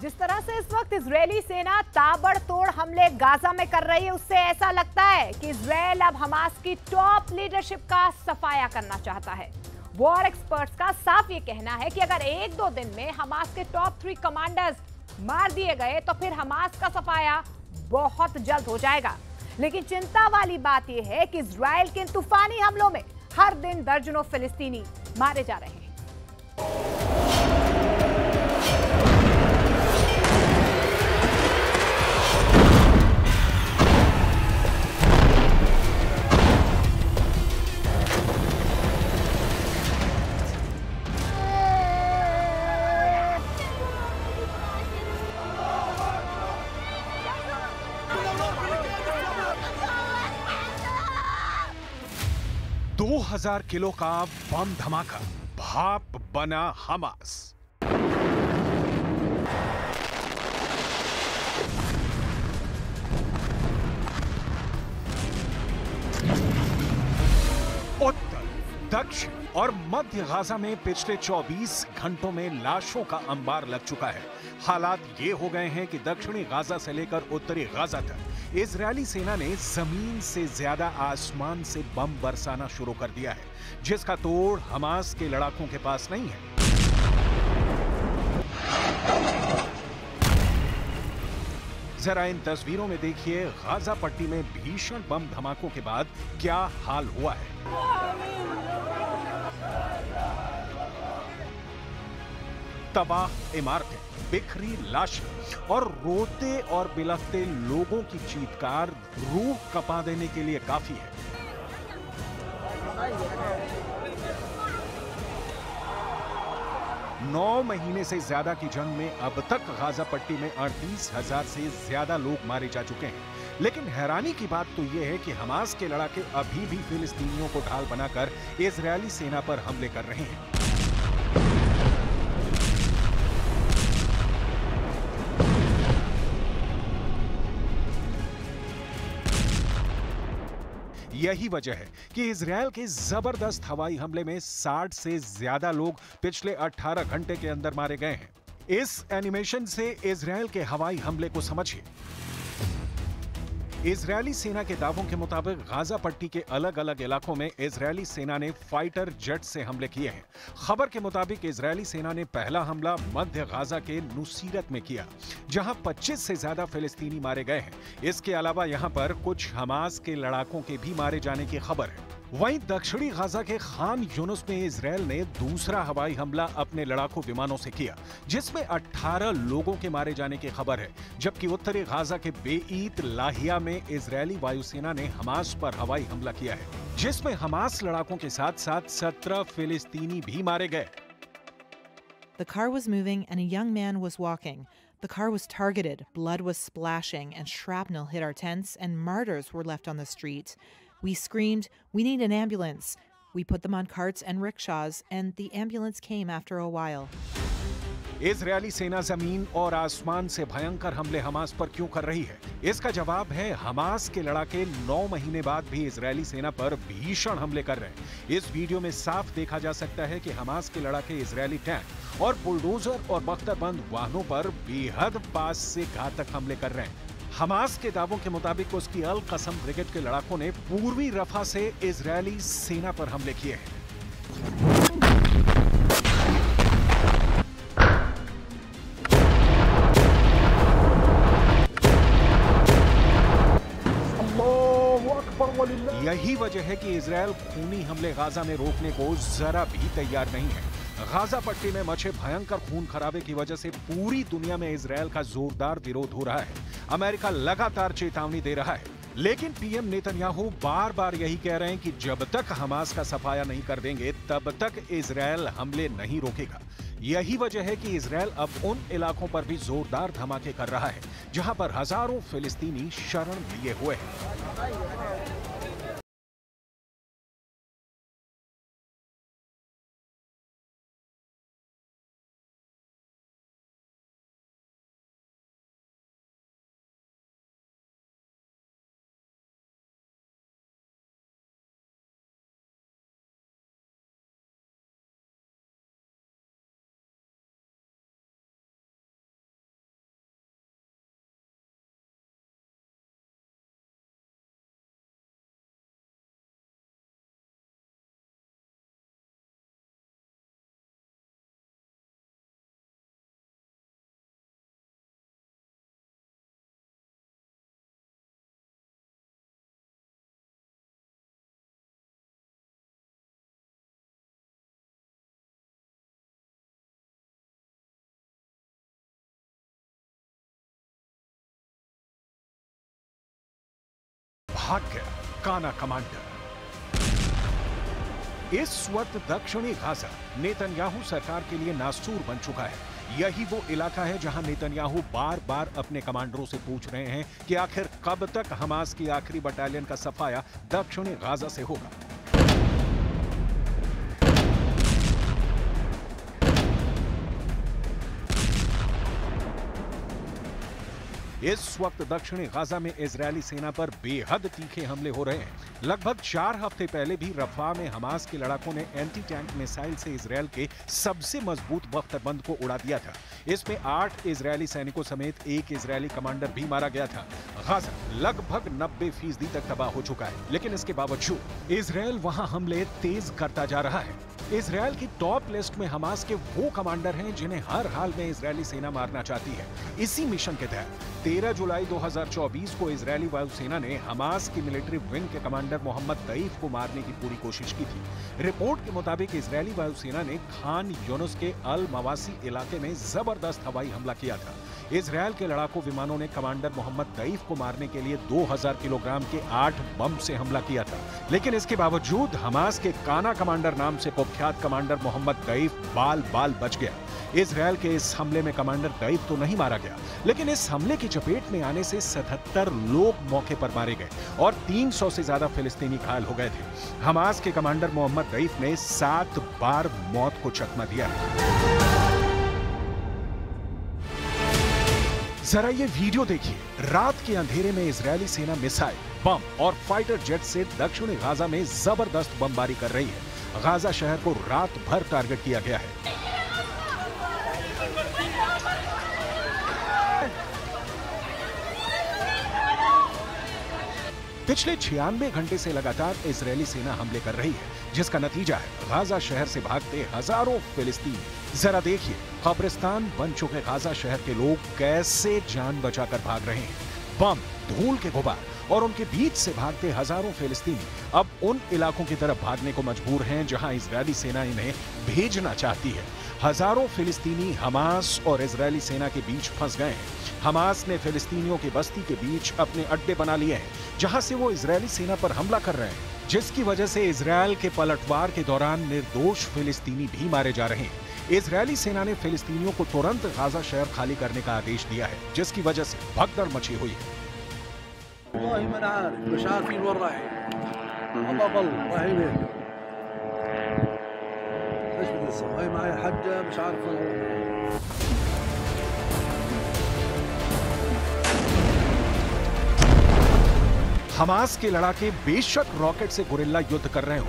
जिस तरह से इस वक्त इजरायली सेना ताबड़तोड़ हमले गाजा में कर रही है, उससे ऐसा लगता है कि इजरायल अब हमास की टॉप लीडरशिप का सफाया करना चाहता है। वॉर एक्सपर्ट्स का साफ ये कहना है कि अगर एक दो दिन में हमास के टॉप 3 कमांडर्स मार दिए गए तो फिर हमास का सफाया बहुत जल्द हो जाएगा। लेकिन चिंता वाली बात यह है कि इजरायल के इन तूफानी हमलों में हर दिन दर्जनों फिलिस्तीनी मारे जा रहे हैं। 2000 किलो का बम धमाका, भाप बना हमास। उत्तर, दक्षिण और मध्य गाजा में पिछले 24 घंटों में लाशों का अंबार लग चुका है। हालात ये हो गए हैं कि दक्षिणी गाजा से लेकर उत्तरी गाजा तक इजरायली सेना ने जमीन से ज्यादा आसमान से बम बरसाना शुरू कर दिया है, जिसका तोड़ हमास के लड़ाकों के पास नहीं है। जरा इन तस्वीरों में देखिए गाजा पट्टी में भीषण बम धमाकों के बाद क्या हाल हुआ है। तबाह इमारतें, बिखरी लाशें और रोते और बिलखते लोगों की चीत्कार रूह कपा देने के लिए काफी है। नौ महीने से ज्यादा की जंग में अब तक गाजा पट्टी में 38,000 से ज्यादा लोग मारे जा चुके हैं। लेकिन हैरानी की बात तो यह है कि हमास के लड़ाके अभी भी फिलिस्तीनियों को ढाल बनाकर इजरायली सेना पर हमले कर रहे हैं। यही वजह है कि इजरायल के जबरदस्त हवाई हमले में 60 से ज्यादा लोग पिछले 18 घंटे के अंदर मारे गए हैं। इस एनिमेशन से इजरायल के हवाई हमले को समझिए। इजरायली सेना के दावों के मुताबिक गाजा पट्टी के अलग अलग इलाकों में इजरायली सेना ने फाइटर जेट से हमले किए हैं। खबर के मुताबिक इजरायली सेना ने पहला हमला मध्य गाजा के नुसीरत में किया, जहां 25 से ज्यादा फिलिस्तीनी मारे गए हैं। इसके अलावा यहां पर कुछ हमास के लड़ाकों के भी मारे जाने की खबर है। वहीं दक्षिणी गाजा के खान यूनुस में इजरायल ने दूसरा हवाई हमला अपने लड़ाकू विमानों से किया, जिसमें 18 लोगों के मारे जाने की खबर है। जबकि उत्तरी गाजा के बेईत लाहिया में इजरायली वायुसेना ने हमास पर हवाई हमला किया है, जिसमें हमास लड़ाकों के साथ साथ 17 फिलिस्तीनी भी मारे गए। The car was moving and a young man was walking. The car was targeted, blood was splashing, and shrapnel hit our tents, and martyrs were left on the street. We screamed, "We need an ambulance." We put them on carts and rickshaws, and the ambulance came after a while. Israeli सेना जमीन और आसमान से भयंकर हमले Hamas पर क्यों कर रही है? इसका जवाब है हमास के लड़ाके 9 महीने बाद भी इजरायली सेना पर भीषण हमले कर रहे हैं। इस वीडियो में साफ देखा जा सकता है कि हमास के लड़ाके इजरायली टैंक और बुलडोजर और बख्तरबंद वाहनों पर बेहद पास से घातक हमले कर रहे हैं। हमास के दावों के मुताबिक उसकी अल कसम ब्रिगेड के लड़ाकों ने पूर्वी रफा से इजरायली सेना पर हमले किए हैं। यही वजह है कि इजरायल खूनी हमले गाजा में रोकने को जरा भी तैयार नहीं है। गाजा पट्टी में मचे भयंकर खून खराबे की वजह से पूरी दुनिया में इजरायल का जोरदार विरोध हो रहा है। अमेरिका लगातार चेतावनी दे रहा है, लेकिन पीएम नेतन्याहू बार बार यही कह रहे हैं कि जब तक हमास का सफाया नहीं कर देंगे तब तक इजरायल हमले नहीं रोकेगा। यही वजह है कि इजरायल अब उन इलाकों पर भी जोरदार धमाके कर रहा है जहां पर हजारों फिलिस्तीनी शरण लिए हुए हैं। भाग गया काना कमांडर। इस वक्त दक्षिणी गाजा नेतन्याहू सरकार के लिए नासूर बन चुका है। यही वो इलाका है जहां नेतन्याहू बार बार अपने कमांडरों से पूछ रहे हैं कि आखिर कब तक हमास की आखिरी बटालियन का सफाया दक्षिणी गाजा से होगा। इस वक्त दक्षिणी गाजा में इजरायली सेना पर बेहद तीखे हमले हो रहे हैं। लगभग 4 हफ्ते पहले भी रफा में हमास के लड़ाकों ने एंटी टैंक मिसाइल से इजरायल के सबसे मजबूत बख्तरबंद को उड़ा दिया था। इसमें 8 इजरायली सैनिकों समेत 1 इजरायली कमांडर भी मारा गया था। गाजा लगभग 90% तक तबाह हो चुका है, लेकिन इसके बावजूद इजरायल वहां हमले तेज करता जा रहा है। इजरायल की टॉप लिस्ट में हमास के वो कमांडर हैं जिन्हें हर हाल में इजरायली सेना मारना चाहती है। इसी मिशन के तहत 13 जुलाई 2024 को इजरायली वायुसेना ने हमास की मिलिट्री विंग के कमांडर मोहम्मद दईफ को मारने की पूरी कोशिश की थी। रिपोर्ट के मुताबिक इजरायली वायुसेना ने खान यूनुस के अल मवासी इलाके में जबरदस्त हवाई हमला किया था। इजरायल के लड़ाकू विमानों ने कमांडर मोहम्मद दईफ को मारने के लिए 2000 किलोग्राम के 8 बम से हमला किया था, लेकिन इसके बावजूद हमास के काना कमांडर नाम से कुख्यात कमांडर मोहम्मद दईफ बाल बाल बच गया। इजरायल के इस हमले में कमांडर दईफ तो नहीं मारा गया, लेकिन इस हमले की चपेट में आने से 77 लोग मौके पर मारे गए और 300 से ज्यादा फिलिस्तीनी घायल हो गए थे। हमास के कमांडर मोहम्मद दईफ ने 7 बार मौत को चकमा दिया। जरा ये वीडियो देखिए। रात के अंधेरे में इजरायली सेना मिसाइल, बम और फाइटर जेट से दक्षिणी गाजा में जबरदस्त बमबारी कर रही है। गाजा शहर को रात भर टारगेट किया गया है। पिछले 96 घंटे से लगातार इजरायली सेना हमले कर रही है, जिसका नतीजा है गाजा शहर से भागते हजारों फिलिस्तीनी। जरा देखिए, कब्रिस्तान बन चुके गाजा शहर के लोग कैसे जान बचाकर भाग रहे हैं। बम, धूल के गुबार और उनके बीच से भागते हजारों फिलिस्तीनी अब उन इलाकों की तरफ भागने को मजबूर हैं जहां इजरायली सेना इन्हें भेजना चाहती है। हजारों फिलिस्तीनी हमास और इजरायली सेना के बीच फंस गए हैं। हमास ने फिलिस्तीनियों की बस्ती के बीच अपने अड्डे बना लिए हैं, जहां से वो इजरायली सेना पर हमला कर रहे हैं, जिसकी वजह से इजरायल के पलटवार के दौरान निर्दोष फिलिस्तीनी भी मारे जा रहे हैं। इजरायली सेना ने फिलिस्तीनियों को तुरंत गाजा शहर खाली करने का आदेश दिया है, जिसकी वजह से भगदड़ मची हुई है। हमास के लड़ाके बेशक रॉकेट से गुरिल्ला युद्ध कर रहे हो,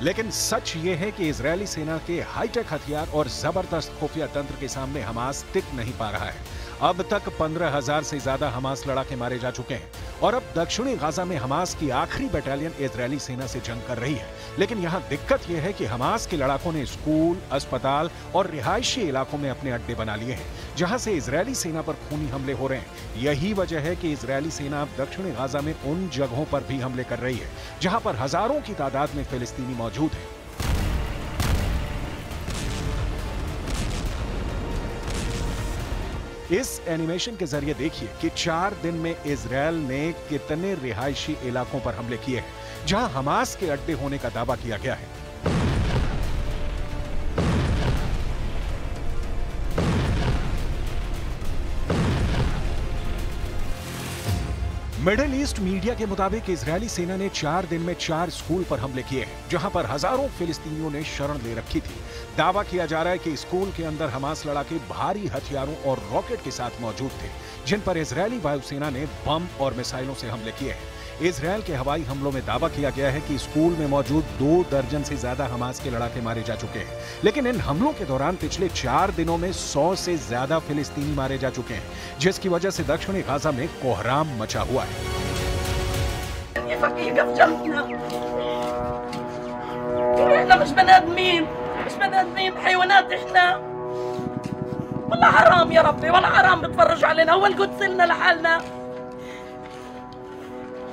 लेकिन सच ये है कि इजरायली सेना के हाईटेक हथियार और जबरदस्त खुफिया तंत्र के सामने हमास टिक नहीं पा रहा है। अब तक 15,000 से ज्यादा हमास लड़ाके मारे जा चुके हैं और अब दक्षिणी गाजा में हमास की आखिरी बटालियन इजरायली सेना से जंग कर रही है। लेकिन यहाँ दिक्कत यह है कि हमास के लड़ाकों ने स्कूल, अस्पताल और रिहायशी इलाकों में अपने अड्डे बना लिए हैं, जहां से इजरायली सेना पर खूनी हमले हो रहे हैं। यही वजह है कि इजरायली सेना अब दक्षिणी गाजा में उन जगहों पर भी हमले कर रही है जहां पर हजारों की तादाद में फिलिस्तीनी मौजूद हैं। इस एनिमेशन के जरिए देखिए कि 4 दिन में इजरायल ने कितने रिहायशी इलाकों पर हमले किए हैं जहां हमास के अड्डे होने का दावा किया गया है। मिडिल ईस्ट मीडिया के मुताबिक इजरायली सेना ने 4 दिन में 4 स्कूल पर हमले किए हैं, जहां पर हजारों फिलिस्तीनियों ने शरण ले रखी थी। दावा किया जा रहा है कि स्कूल के अंदर हमास लड़ाके भारी हथियारों और रॉकेट के साथ मौजूद थे, जिन पर इजरायली वायुसेना ने बम और मिसाइलों से हमले किए हैं। इजरायल के हवाई हमलों में दावा किया गया है कि स्कूल में मौजूद 2 दर्जन से ज्यादा हमास के लड़ाके मारे जा चुके हैं, लेकिन इन हमलों के दौरान पिछले 4 दिनों में 100 से ज्यादा फिलिस्तीनी मारे जा चुके हैं, जिसकी वजह से दक्षिणी गाजा में कोहराम मचा हुआ है।